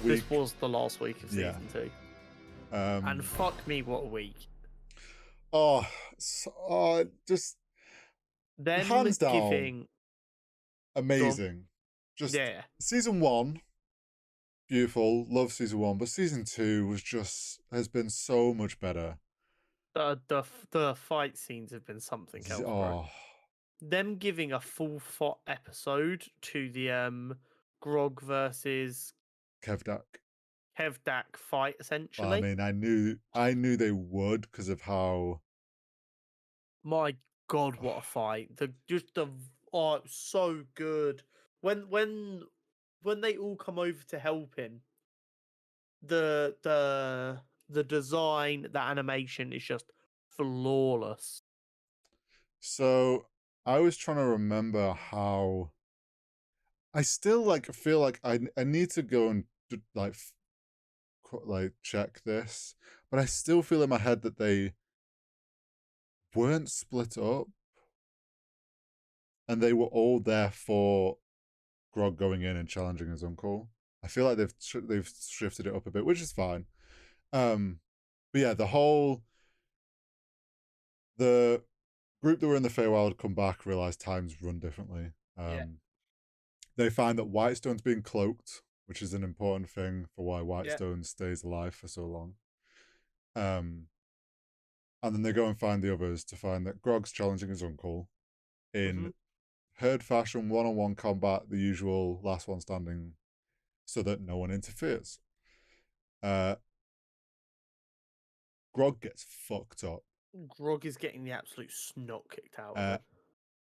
This was the last week of Yeah. season 2. And fuck me, what a week. Just Them hands down, giving... amazing. Just Yeah. season 1, beautiful, love season 1, but season 2 has been so much better. The fight scenes have been something else, bro. Them giving a full fought episode to the Grog versus Kevdak fight, essentially. I mean, I knew they would because of how. My God, what a fight! Oh, it was so good. When they all come over to help him, the design, the animation is just flawless. So I was trying to remember how. I still feel like I need to go and check this, but I still feel in my head that they weren't split up, and they were all there for Grog going in and challenging his uncle. I feel like they've shifted it up a bit, which is fine. But yeah, the group that were in the Feywild come back, realize times run differently. They find that Whitestone's being cloaked, which is an important thing for why Whitestone stays alive for so long. And then they go and find the others to find that Grog's challenging his uncle in herd fashion, one-on-one combat, the usual last one standing, so that no one interferes. Grog gets fucked up. Grog is getting the absolute snot kicked out of him.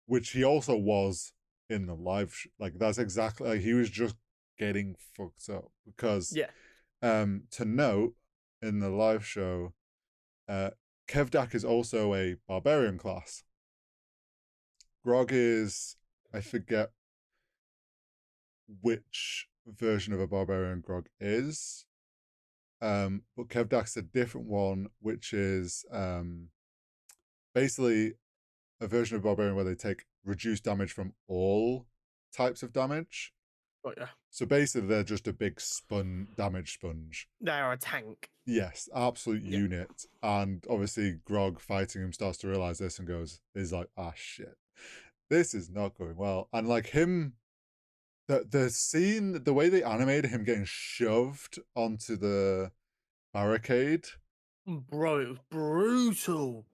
Which he also was in the live that's exactly he was just getting fucked up because to note, in the live show, Kevdak is also a barbarian class. Grog is, I forget which version of a barbarian Grog is, but Kevdak's a different one, which is basically a version of barbarian where they take reduced damage from all types of damage. Oh, yeah. So basically, they're just a big damage sponge. They are a tank. Yes, absolute unit. And obviously, Grog fighting him starts to realize this and is like, ah, shit, this is not going well. And like him, the scene, the way they animated him getting shoved onto the barricade, bro, it was brutal.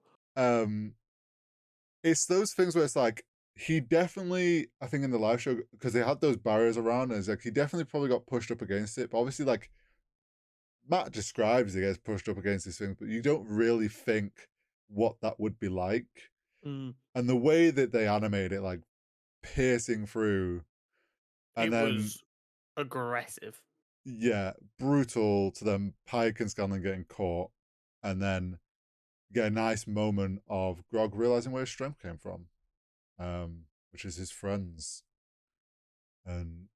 It's those things where it's like, he definitely, I think in the live show, because they had those barriers around, and it's like he definitely probably got pushed up against it. But obviously, like Matt describes, he gets pushed up against these things, but you don't really think what that would be like. And the way that they animate it, like piercing through, and it then was aggressive. Yeah, brutal to them. Pike and Scanlan getting caught, and then get a nice moment of Grog realizing where his strength came from, which is his friends, and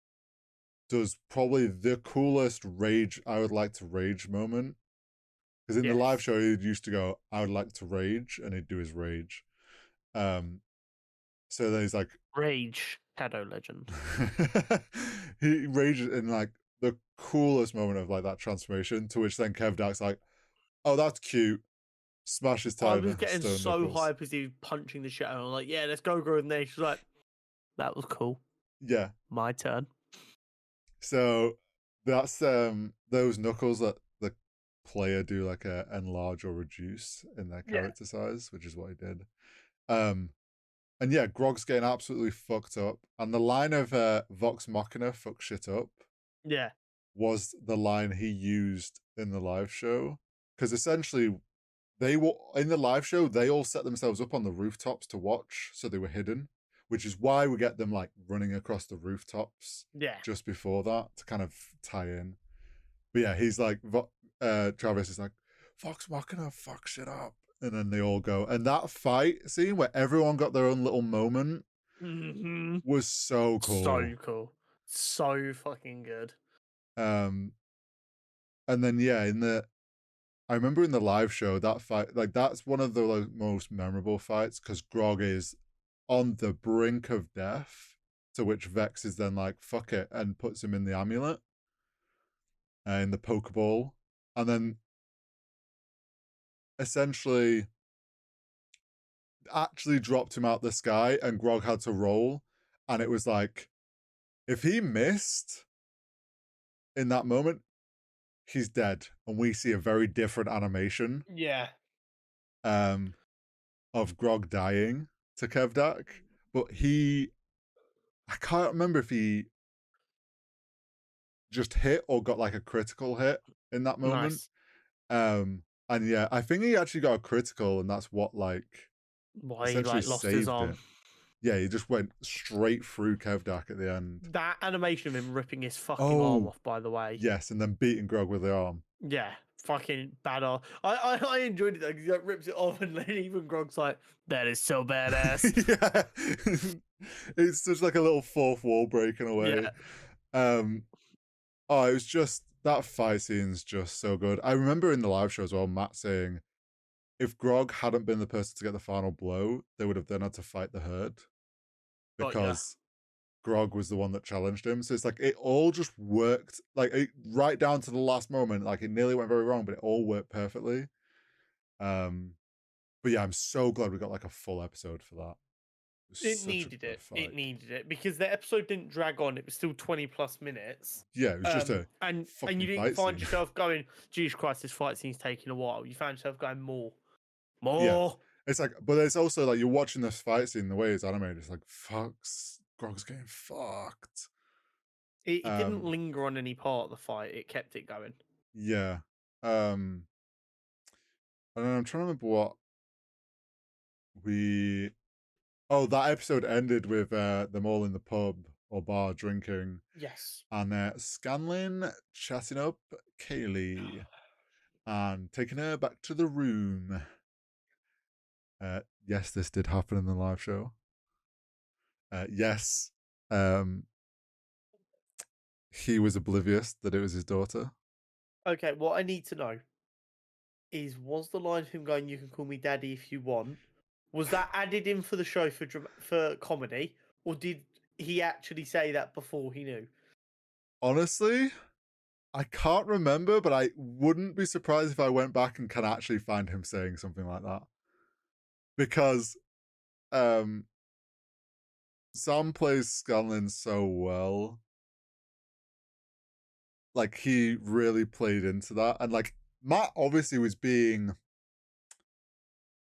does probably the coolest rage. I would like to rage moment, because in the live show he used to go, "I would like to rage," and he'd do his rage. So then he's like, "Rage, Shadow Legend." He rages in like the coolest moment of like that transformation. To which then Kevdak's like, "Oh, that's cute." Smashes I time. was getting so hyped as he was punching the shit out. I'm like, "Yeah, let's go, Grog." And then she's like, "That was cool. Yeah, my turn." So that's those knuckles that the player do like a enlarge or reduce in their character size, which is what he did. And yeah, Grog's getting absolutely fucked up. And the line of Vox Machina, fuck shit up, was the line he used in the live show. Because essentially, they were in the live show, they all set themselves up on the rooftops to watch, so they were hidden, which is why we get them like running across the rooftops just before that to kind of tie in. But yeah, he's like, Travis is like, Vox Machina, fuck shit up. And then they all go. And that fight scene where everyone got their own little moment was so cool. So cool. So fucking good. And then, yeah, I remember in the live show, that fight, like, that's one of the like, most memorable fights because Grog is on the brink of death, to which Vex is then like, fuck it, and puts him in the amulet. in the Pokeball, and then essentially actually dropped him out the sky, and Grog had to roll, and it was like if he missed in that moment, he's dead, and we see a very different animation Yeah. um, of Grog dying to Kevdak, but I can't remember if he just hit or got like a critical hit in that moment. Nice. And yeah, I think he actually got a critical, and that's what like Why he essentially like lost his saved arm. it. Yeah, he just went straight through Kevdak at the end. That animation of him ripping his fucking arm Oh, off, by the way. yes, and then beating Grog with the arm. Yeah, fucking badass. I enjoyed it though because he like, rips it off and then even Grog's like, "That is so badass." Yeah. It's just like a little fourth wall breaking away. Yeah. Um, oh, it was just that fight scene's just so good. I remember in the live show as well, Matt saying if Grog hadn't been the person to get the final blow, they would have then had to fight the herd Got ya. because Grog was the one that challenged him. So it's like it all just worked, like right down to the last moment. Like it nearly went very wrong, but it all worked perfectly. Um, but yeah, I'm so glad we got like a full episode for that. It was It such a needed good it. It fight. needed it because the episode didn't drag on. It was still 20+ minutes. Yeah, it was just a And you fucking didn't fight find scene. yourself going, Jesus Christ, this fight scene's taking a while. You found yourself going more. Yeah. More. It's like, but it's also like you're watching this fight scene, the way it's animated, it's like, fucks, Grog's getting fucked. It didn't Um, linger on any part of the fight. It kept it going. yeah. And then I'm trying to remember what we. Oh, that episode ended with them all in the pub or bar drinking, Yes. and Scanlon chatting up Kaylee and taking her back to the room. Yes, this did happen in the live show. Yes, um, he was oblivious that it was his daughter. Okay, what I need to know is was the line of him going, "You can call me daddy if you want," was that added in for the show for comedy, or did he actually say that before he knew? Honestly, I can't remember, but I wouldn't be surprised if I went back and can actually find him saying something like that. Because um Sam plays Scanlon so well. Like he really played into that. And like Matt obviously was being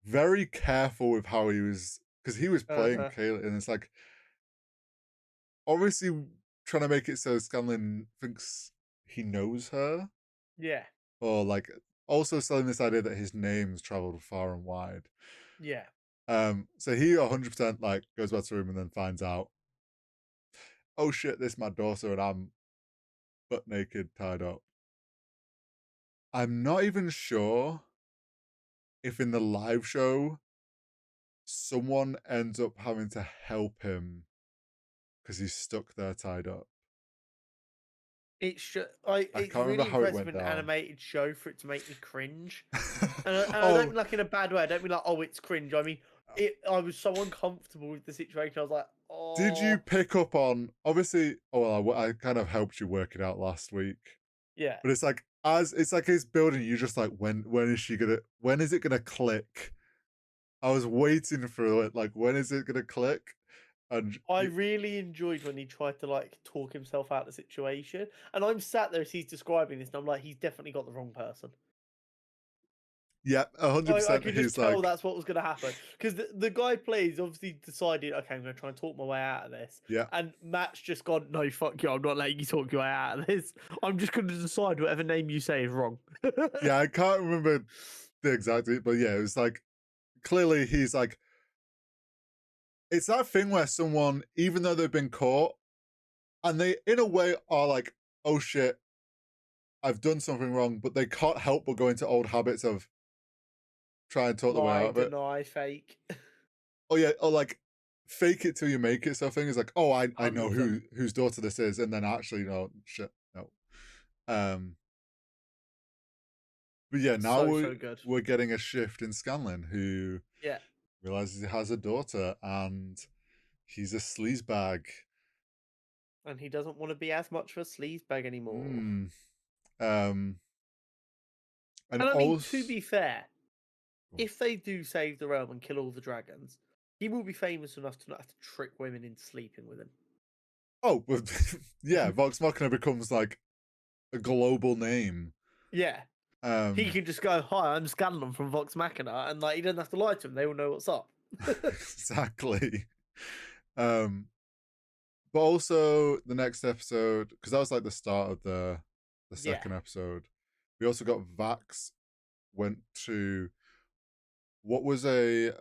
very careful with how he was, because he was Uh playing huh. Kayla, and it's like obviously trying to make it so Scanlon thinks he knows her, Yeah. or like also selling this idea that his name's traveled far and wide. Yeah. So he 100% like goes back to the room and then finds out, oh shit, this is my daughter and I'm butt naked, tied up. I'm not even sure if in the live show someone ends up having to help him because he's stuck there tied up. I It's can't remember really how it impressive went in an down. animated show for it to make me cringe. And I don't Oh, mean like in a bad way. I don't mean like, oh, it's cringe. I mean, I was so uncomfortable with the situation. I was like, did you oh, pick up on obviously? Oh, well, I kind of helped you work it out last week, yeah. but it's like as it's like it's building. You just like when is she gonna? When is it gonna click? I was waiting for it. Like when is it gonna click? And I really enjoyed when he tried to like talk himself out of the situation. And I'm sat there as he's describing this, and I'm like, he's definitely got the wrong person. yeah, a hundred I percent. could just He's tell like, that's what was going to happen because the guy plays obviously decided, okay, I'm going to try and talk my way out of this, yeah, and Matt's just gone, no, fuck you, I'm not letting you talk your way out of this. I'm just going to decide whatever name you say is wrong. yeah. I can't remember the exact, but yeah, it was like clearly he's like, it's that thing where someone, even though they've been caught, and they in a way are like, oh shit, I've done something wrong, but they can't help but go into old habits of try and talk their way Lie, out of it. deny, fake. Oh yeah, or like fake it till you make it. So thing is like, oh, I know 100%. whose daughter this is, and then actually, no shit, no. Um, but yeah, now So, so good. we're getting a shift in Scanlon, who Yeah. realizes he has a daughter and he's a sleazebag. And he doesn't want to be as much of a sleazebag anymore. Hmm. Um, and And I mean, to also, be fair, if they do save the realm and kill all the dragons, he will be famous enough to not have to trick women into sleeping with him. oh, yeah, Vox Machina becomes like a global name. Yeah. He Um, can just go, "Hi, I'm Scanlon from Vox Machina," and like he doesn't have to lie to them; they all know what's up. exactly. Um, but also the next episode, because that was like the start of the Yeah, second episode. We also got Vax went to what was a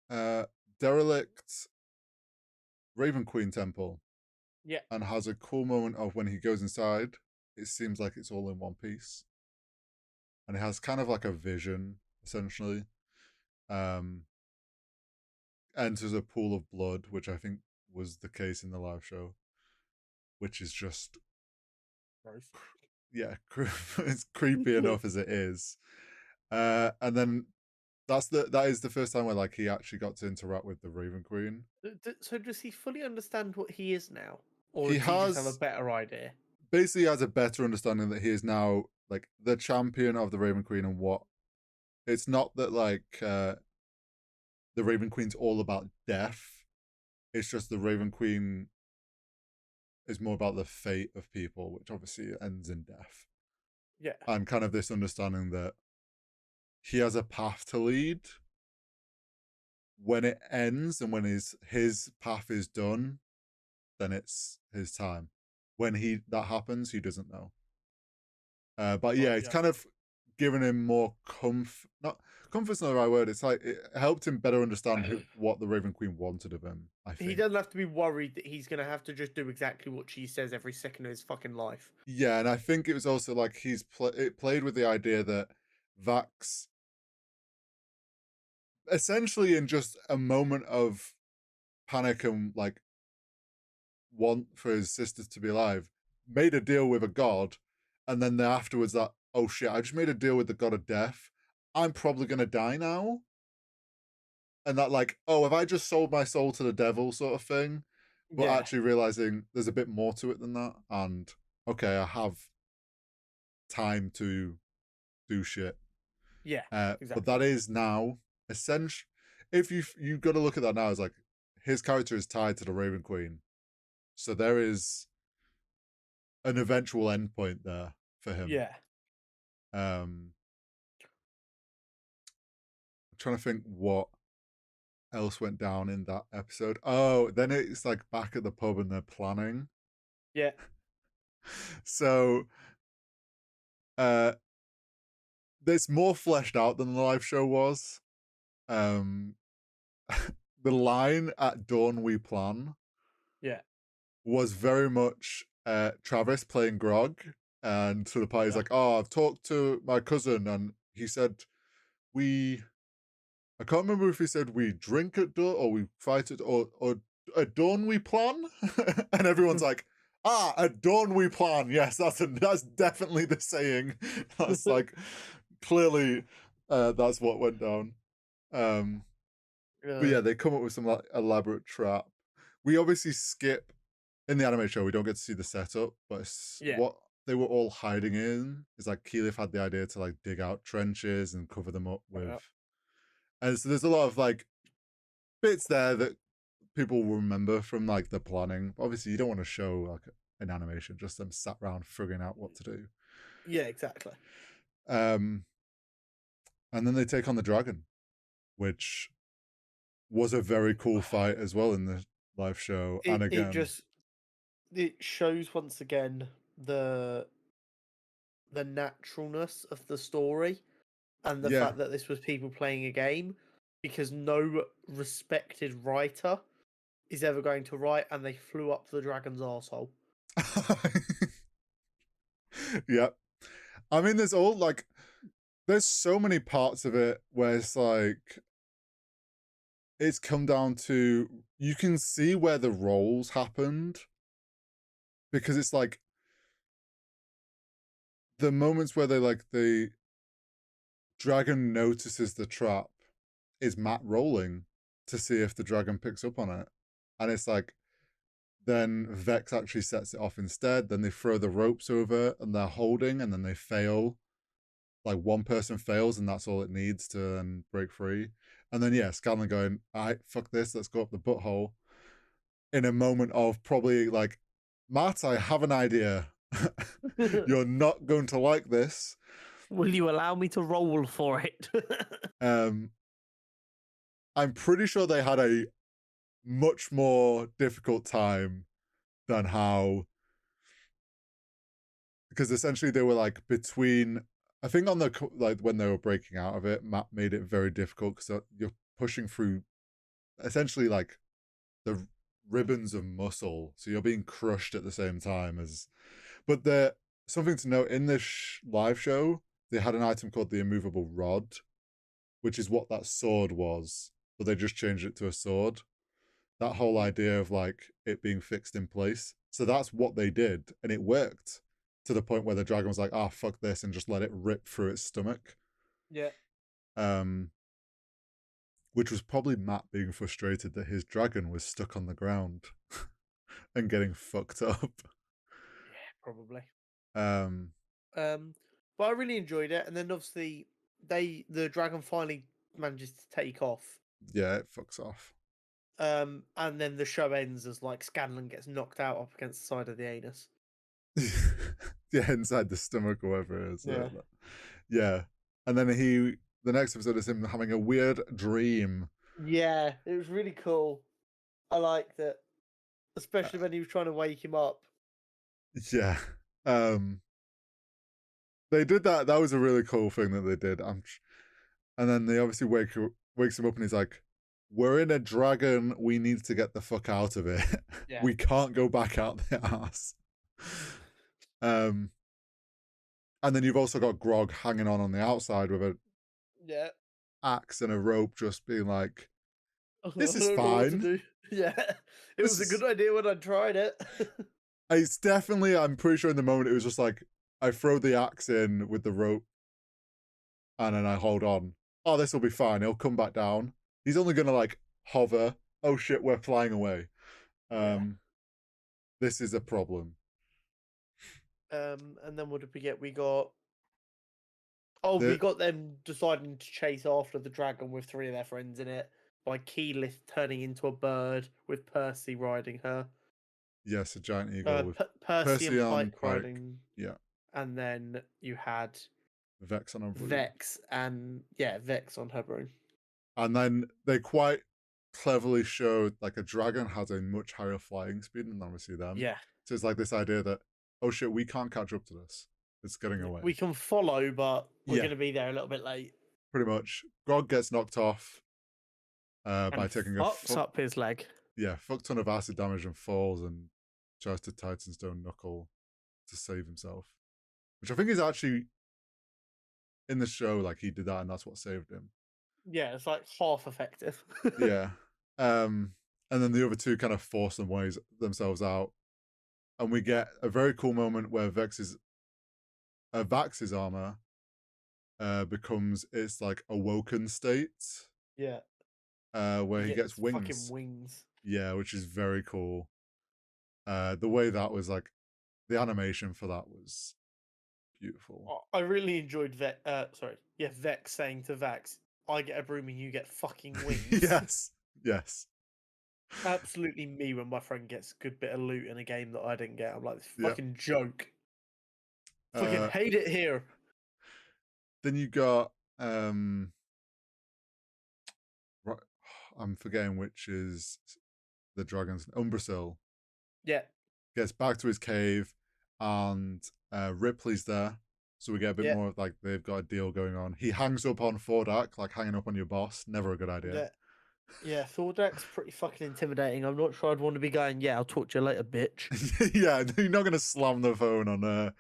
uh, derelict Raven Queen temple, yeah, and has a cool moment of when he goes inside. It seems like it's all in one piece, and it has kind of like a vision essentially. Um, enters a pool of blood, which I think was the case in the live show, which is just gross. yeah, it's creepy enough as it is. And then that is the first time where like he actually got to interact with the Raven Queen. So does he fully understand what he is now, or He does he just have a has better idea? basically has a better understanding that he is now like the champion of the Raven Queen, and what it's not that like the Raven Queen's all about death. It's just the Raven Queen is more about the fate of people, which obviously ends in death. Yeah, And kind of this understanding that he has a path to lead. When it ends and when his path is done, then it's his time. When he that happens, he doesn't know. But yeah, right, it's yeah. kind of given him more comfort. Not comfort's not the right word. It's like it helped him better understand what the Raven Queen wanted of him. I He think. doesn't have to be worried that he's gonna have to just do exactly what she says every second of his fucking life. Yeah, and I think it was also like it played with the idea that Vax essentially in just a moment of panic and like want for his sisters to be alive, made a deal with a god, and then afterwards that, oh shit, I just made a deal with the god of death. I'm probably gonna die now. And that like, oh, have I just sold my soul to the devil sort of thing? But Yeah, actually realizing there's a bit more to it than that. And okay, I have time to do shit. yeah, But exactly. that is now essential. If you've got to look at that now as like his character is tied to the Raven Queen, so there is an eventual endpoint there for him. Yeah, I'm trying to think what else went down in that episode. Oh, then it's like back at the pub and they're planning. yeah. So uh it's more fleshed out than the live show was. Um the line at dawn we plan Yeah. was very much Travis playing Grog, and to the party's Yeah. like, oh, I've talked to my cousin and he said we I can't remember if he said we drink at dawn or we fight or at dawn we plan, and everyone's like, ah, at dawn we plan. Yes, that's definitely the saying. That's like clearly that's what went down. Um, but uh, yeah, they come up with some like elaborate trap. We obviously skip in the anime show. We don't get to see the setup, but yeah. what they were all hiding in is like Keelif had the idea to like dig out trenches and cover them up with, Yeah. and so there's a lot of like bits there that people will remember from like the planning. Obviously, you don't want to show like an animation, just them sat around figuring out what to do. Yeah, exactly. Um, and then they take on the dragon, which was a very cool fight as well in the live show. And It again, just it shows once again the the naturalness of the story and the yeah. fact that this was people playing a game because no respected writer is ever going to write and they flew up the dragon's arsehole. Yeah. I mean, there's so many parts of it where it's like, it's come down to, you can see where the roles happened because it's like the moments where the dragon notices the trap is Matt rolling to see if the dragon picks up on it. And it's like then Vex actually sets it off instead. Then they throw the ropes over and they're holding, and then they fail. Like one person fails, and that's all it needs to then break free. And then yeah, Scanlan going, all right, fuck this, let's go up the butthole. In a moment of probably like, Matt, I have an idea. You're not going to like this. Will you allow me to roll for it? I'm pretty sure they had a much more difficult time than how, because essentially they were like between, I think on the like when they were breaking out of it, Matt made it very difficult because you're pushing through essentially like the ribbons of muscle, so you're being crushed at the same time as. But there, something to note in this live show, they had an item called the immovable rod, which is what that sword was, but they just changed it to a sword. That whole idea of like it being fixed in place. So that's what they did, and it worked to the point where the dragon was like, "Ah, oh, fuck this," and just let it rip through its stomach. Yeah. Which was probably Matt being frustrated that his dragon was stuck on the ground and getting fucked up. Yeah, probably. Um, But I really enjoyed it, and then obviously the dragon finally manages to take off. yeah, it fucks off. And then the show ends as like Scanlan gets knocked out up against the side of the anus. Yeah, inside the stomach or whatever it is. Yeah. Yeah. And then the next episode is him having a weird dream. Yeah, it was really cool. I liked it, especially when he was trying to wake him up. Yeah. They did that. That was a really cool thing that they did. And then they obviously wakes him up and he's like, "We're in a dragon. We need to get the fuck out of it. Yeah. We can't go back out the ass." And then you've also got Grog hanging on the outside with a Yeah. axe and a rope, just being like, "This I is don't know what to fine. do. Yeah, it This was a is." good idea when I tried it. It's definitely. I'm pretty sure in the moment it was just like I throw the axe in with the rope, and then I hold on. Oh, this will be fine. He'll come back down. He's only gonna like hover. Oh shit, we're flying away. Yeah. This is a problem. And then what did we get? We got we The got them deciding to chase after the dragon with three of their friends in it by Keyleth turning into a bird with Percy riding her. yes, a giant eagle with Percy Percy and on Pike Pike. riding, Yeah, and then you had Vex on a broom. Vex and Vex on her broom. And then they quite cleverly showed like a dragon has a much higher flying speed than obviously them. Yeah. So it's like this idea that, oh shit, we can't catch up to this. It's getting away. We can follow, but we're Yeah. going to be there a little bit late. Pretty much. Grog gets knocked off by taking fucks up his leg. Yeah, fuck ton of acid damage and falls and tries to Titanstone Knuckle to save himself. Which I think is actually in the show, like he did that and that's what saved him. Yeah, it's like half effective. Yeah. And then the other two kind of force themselves out. And we get a very cool moment where Vax's armor becomes its like awoken state. Yeah. Where he gets wings. Fucking wings. Yeah, which is very cool. The way that was like, the animation for that was beautiful. I really enjoyed Vex saying to Vax, "I get a broom and you get fucking wings." yes. Absolutely me when my friend gets a good bit of loot in a game that I didn't get. I'm like, this fucking joke. Fucking hate it here. Then you got right, I'm forgetting which is the dragon's Umbrasyl. Yeah. Gets back to his cave and Ripley's there. So we get a bit more of like they've got a deal going on. He hangs up on Thordak, like hanging up on your boss. Never a good idea. Yeah, Thordak's pretty fucking intimidating. I'm not sure I'd want to be going, "Yeah, I'll talk to you later, bitch." Yeah, you're not gonna slam the phone on a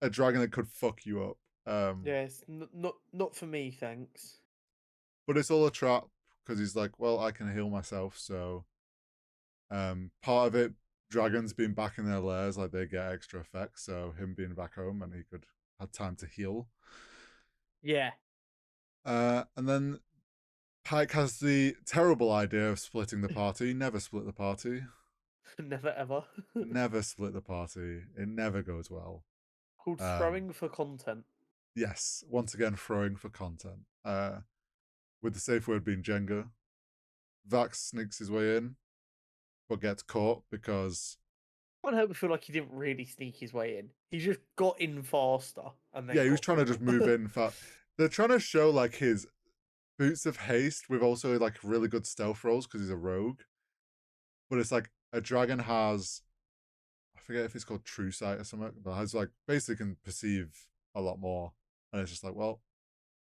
dragon that could fuck you up. Yeah, it's not for me, thanks. But it's all a trap because he's like, well, I can heal myself, so part of it, dragons being back in their lairs, like they get extra effects, so him being back home and he could have time to heal. Yeah. And then Pike has the terrible idea of splitting the party. Never split the party. Never ever. Never split the party. It never goes well. Called throwing for content. Yes, once again, throwing for content. With the safe word being Jenga. Vax sneaks his way in, but gets caught because I can't help but feel like he didn't really sneak his way in. He just got in faster and then he was got trying to just move in. They're trying to show like his boots of haste with also like really good stealth rolls because he's a rogue. But it's like a dragon has, I forget if it's called true sight or something, but has like basically can perceive a lot more. And it's just like, well,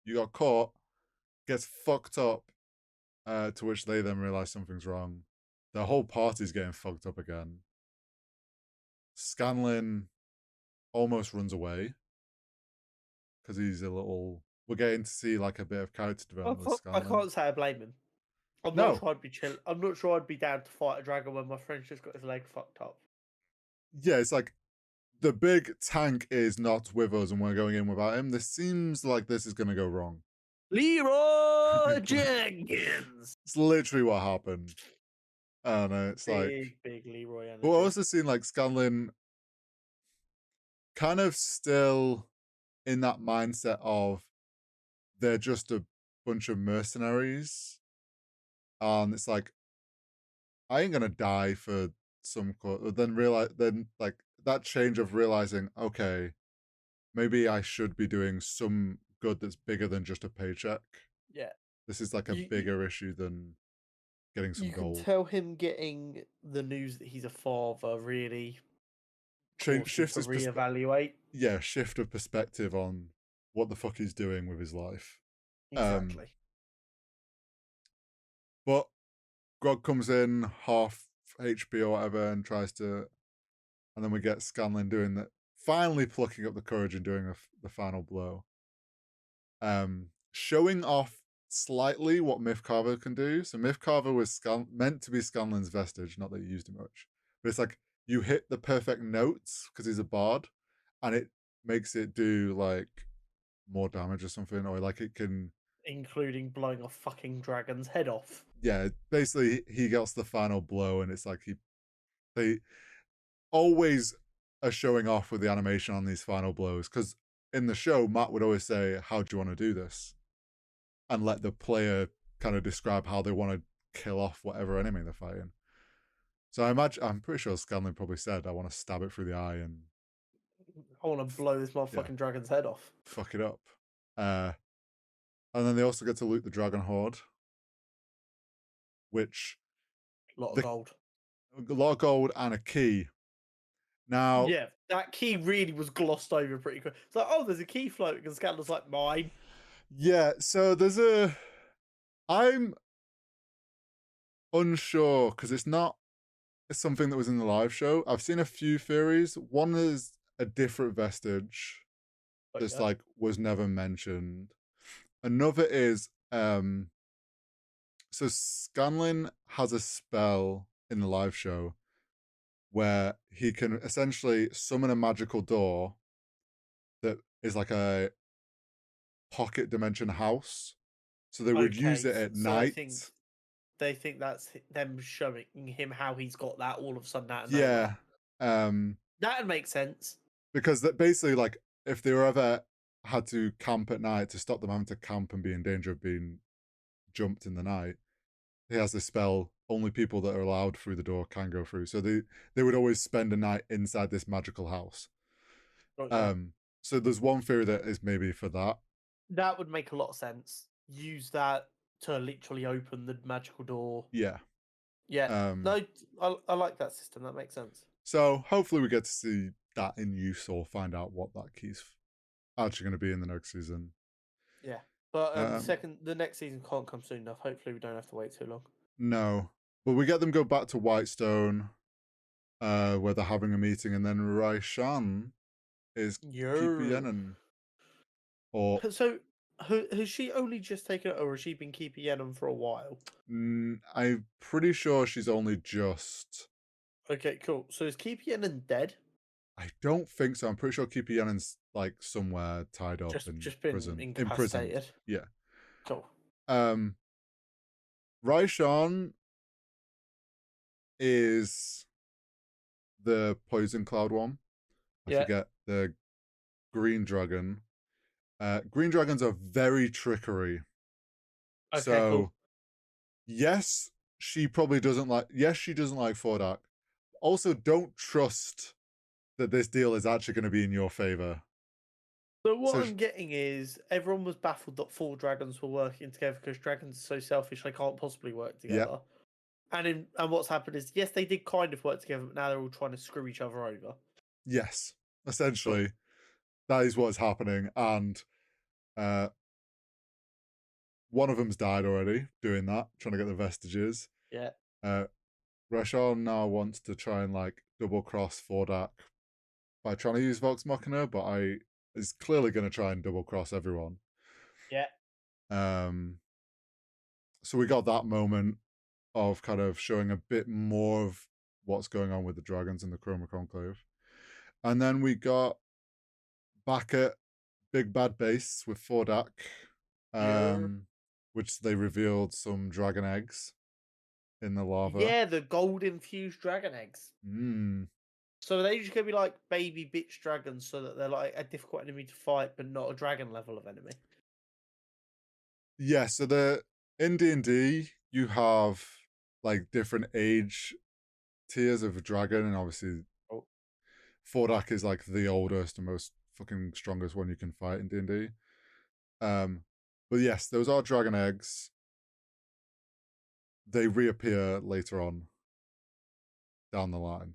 you got caught, gets fucked up, to which they then realize something's wrong. The whole party's getting fucked up again. Scanlan almost runs away because he's a little. We're getting to see like a bit of character development with I Scanlan. can't say I blame him. I'm not No, sure I'd be chill. I'm not sure I'd be down to fight a dragon when my friend's just got his leg fucked up. yeah, it's like the big tank is not with us and we're going in without him. This seems like this is going to go wrong. Leroy Jenkins. It's literally what happened. And it's like, Big Leroy but we're energy. also seeing like Scanlan kind of still in that mindset of they're just a bunch of mercenaries. And it's like, I ain't gonna die for some then like that change of realizing, okay, maybe I should be doing some good that's bigger than just a paycheck. Yeah. This is like a You, bigger issue than getting some you can gold. tell him getting the news that he's a father really Change caused him shift to his perspective. reevaluate. Yeah, shift of perspective on what the fuck he's doing with his life. Exactly. But Grog comes in half HP or whatever and tries to, and then we get Scanlan doing that, finally plucking up the courage and doing the final blow. Showing off slightly what Mythcarver can do. So Mythcarver was meant to be Scanlan's vestige, not that he used it much, but it's like you hit the perfect notes because he's a bard, and it makes it do like more damage or something, or like it can. Including blowing a fucking dragon's head off. Yeah, basically he gets the final blow, and it's like they always are showing off with the animation on these final blows because in the show Matt would always say, "How do you want to do this?" and let the player kind of describe how they want to kill off whatever enemy they're fighting. So I'm pretty sure Scanlan probably said, "I want to stab it through the eye and I want to blow this yeah, motherfucking dragon's head off. fuck it up." And then they also get to loot the Dragon Horde, which A lot of the gold. a lot of gold and a key. Now, Yeah, that key really was glossed over pretty quick. It's like, oh, there's a key floating, and Scanlan's like, mine. yeah, so I'm unsure because it's something that was in the live show. I've seen a few theories. One is a different vestige that's like was never mentioned. Another is so Scanlan has a spell in the live show where he can essentially summon a magical door that is like a pocket dimension house. So they would use it at so night. they think that's them showing him how he's got that all of a sudden out of Yeah. nowhere. That'd make sense. Because that basically like if they were ever had to camp at night to stop them having to camp and be in danger of being jumped in the night, he has this spell. Only people that are allowed through the door can go through. So they would always spend a night inside this magical house. So there's one theory that is maybe for that. That would make a lot of sense. Use that to literally open the magical door. Yeah. Yeah. No, I like that system. That makes sense. So hopefully we get to see that in use or find out what that key's actually going to be in the next season. Yeah. But the next season can't come soon enough. Hopefully we don't have to wait too long. No. But we get them go back to Whitestone, where they're having a meeting, and then Raishan is keeping Yennen. So has she only just taken it, or has she been keeping Yennen for a while? I'm pretty sure she's only just. Okay, cool. So is Keep Yennen dead? I don't think so. I'm pretty sure Keep Yennen's like somewhere tied up in just been prison. incapacitated. Imprisoned. Yeah. Cool. Raishan is the poison cloud one. I Yeah. forget the green dragon. Green dragons are very trickery. Okay, cool. So yes, she probably doesn't like. Yes, she doesn't like Fordak. Also, don't trust that this deal is actually going to be in your favor. So what So I'm getting is everyone was baffled that four dragons were working together because dragons are so selfish they can't possibly work yeah, together. And what's happened is yes, they did kind of work together, but now they're all trying to screw each other over. yes, Cool. essentially that is what's happening, and uh, one of them's died already doing that, trying to get the vestiges. Yeah. Uh, Rashon now wants to try and like double cross Fordak by trying to use Vox Machina, but I is clearly going to try and double cross everyone. Yeah. Um, so we got that moment of kind of showing a bit more of what's going on with the dragons in the Chroma Conclave. And then we got back at Big Bad Base with Fordak, Yeah. which they revealed some dragon eggs in the lava. Yeah, the gold infused dragon eggs. Mm. So they just gonna be like baby bitch dragons, so that they're like a difficult enemy to fight, but not a dragon level of enemy. Yeah, so the in D&D, you have like different age tiers of a dragon, and obviously Oh, Fordak is like the oldest and most fucking strongest one you can fight in D&D. Um, but yes, those are dragon eggs. They reappear later on down the line.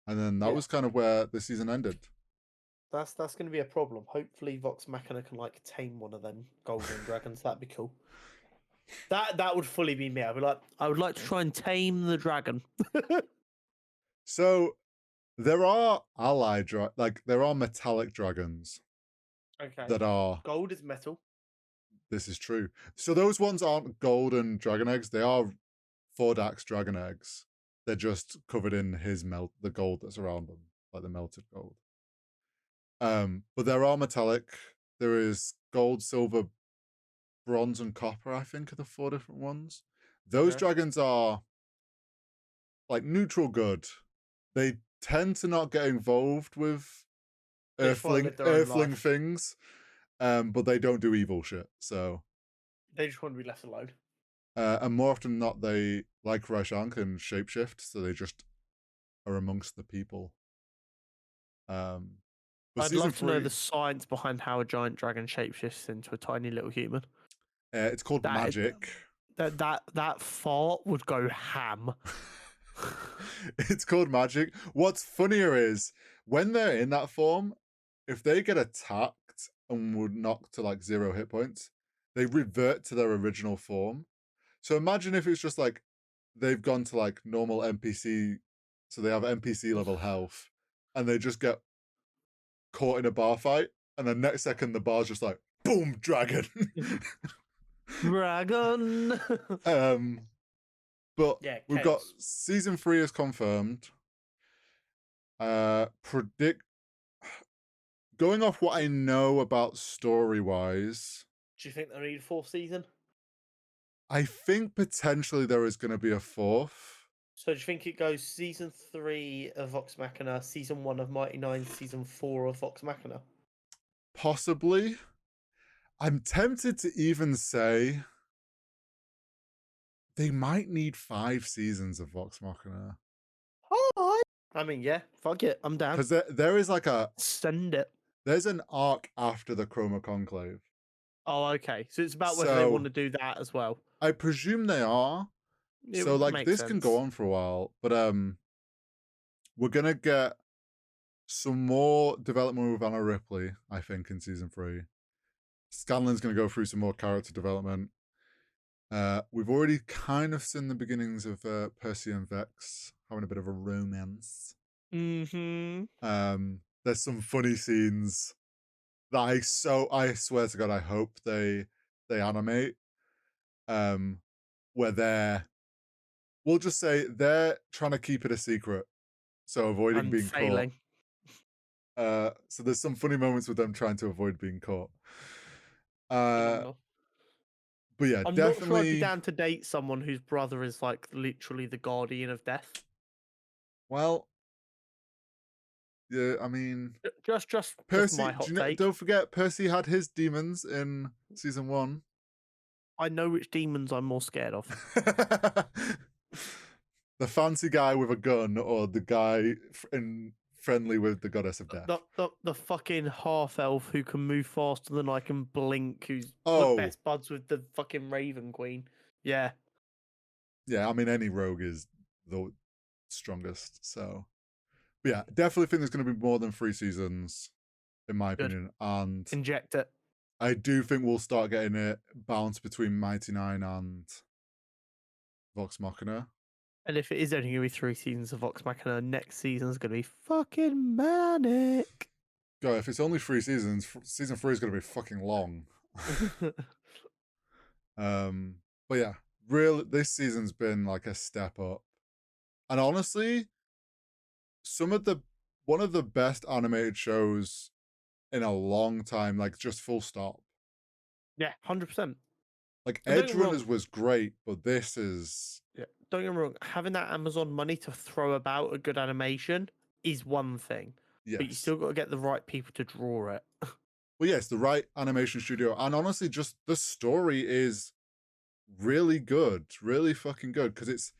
And then that yeah. was kind of where the season ended. That's gonna be a problem. Hopefully, Vox Machina can like tame one of them golden dragons. That'd be cool. That would fully be me. I'd be like, I would like to try and tame the dragon. So there are like there are metallic dragons Okay. that are Gold is metal. this is true. So those ones aren't golden dragon eggs, they are Fordak's dragon eggs. They're just covered in his the gold that's around them, like the melted gold. But there are metallic. There is gold, silver, bronze, and copper, I think, are the four different ones. Those Okay. dragons are like neutral good. They tend to not get involved with They just want to live their own earthling life. things, but they don't do evil shit. So, They just want to be left alone. and more often than not, they like Raishan can shapeshift, so they just are amongst the people. Um, but I'd season love to know three, the science behind how a giant dragon shapeshifts into a tiny little human. it's called That magic. that fart would go ham. It's called magic. What's funnier is when they're in that form, if they get attacked and would knock to like 0 hit points, they revert to their original form. So imagine if it's just like they've gone to like normal NPC, so they have NPC level health, and they just get caught in a bar fight, and then next second the bar's just like boom, dragon. Dragon. um, but Yeah, we've got chaos. season 3 is confirmed. Predict going off what I know about story wise, Do you think they need a fourth season? I think potentially there is going to be a fourth. So do you think it goes season 3 of Vox Machina, season 1 of Mighty Nine, season 4 of Vox Machina? Possibly. I'm tempted to even say they might need 5 seasons of Vox Machina. Oh, I mean, yeah, fuck it, I'm down. Because there is like Send it. there's an arc after the Chroma Conclave. Oh, okay. So it's about whether they want So to do that as well. I presume they are. It So like makes this can go sense. on for a while, but we're gonna get some more development with Anna Ripley, I think, in season 3. Scanlan's gonna go through some more character development. We've already kind of seen the beginnings of Percy and Vex having a bit of a romance. Mm-hmm. There's some funny scenes that I swear to God, I hope they animate. Where we'll just say they're trying to keep it a secret, so avoiding And being caught. failing. So there's some funny moments with them trying to avoid being caught. Uh, Phenomenal. but yeah, I'm not sure I'd be definitely. down to date someone whose brother is like literally the guardian of death. Well, Yeah, I mean, Just Percy. my Do you hot know? take. Don't forget, Percy had his demons in season one. I know which demons I'm more scared of. The fancy guy with a gun, or the guy friendly with the goddess of The death. the fucking half elf who can move faster than I can blink, who's the Oh, best buds with the fucking Raven Queen. Yeah, yeah. I mean, any rogue is the strongest. So, but yeah, definitely think there's going to be more than 3 seasons, in my good. opinion. And Inject it. I do think we'll start getting it balanced between Mighty Nine and Vox Machina. And if it is only going to be 3 seasons of Vox Machina, next season's going to be fucking manic. God, if it's only 3 seasons, season 3 is going to be fucking long. um, but yeah, real. This season's been like a step up, and honestly, some of the one of the best animated shows in a long time. Like just full stop. Yeah, 100%. Like And don't Edge get me wrong, Runners was great, but this is yeah, don't get me wrong, having that Amazon money to throw about a good animation is one thing, but you yes. still got to get the right people to draw it. Well, yes, the right animation studio, and honestly, just the story is really good, really fucking good because it's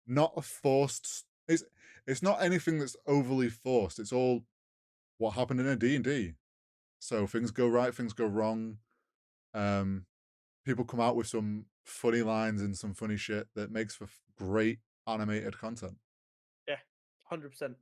not a forced. It's not anything that's overly forced. It's all what happened in a D&D. So things go right, things go wrong. Um, People come out with some funny lines and some funny shit that makes for great animated content. Yeah, 100%.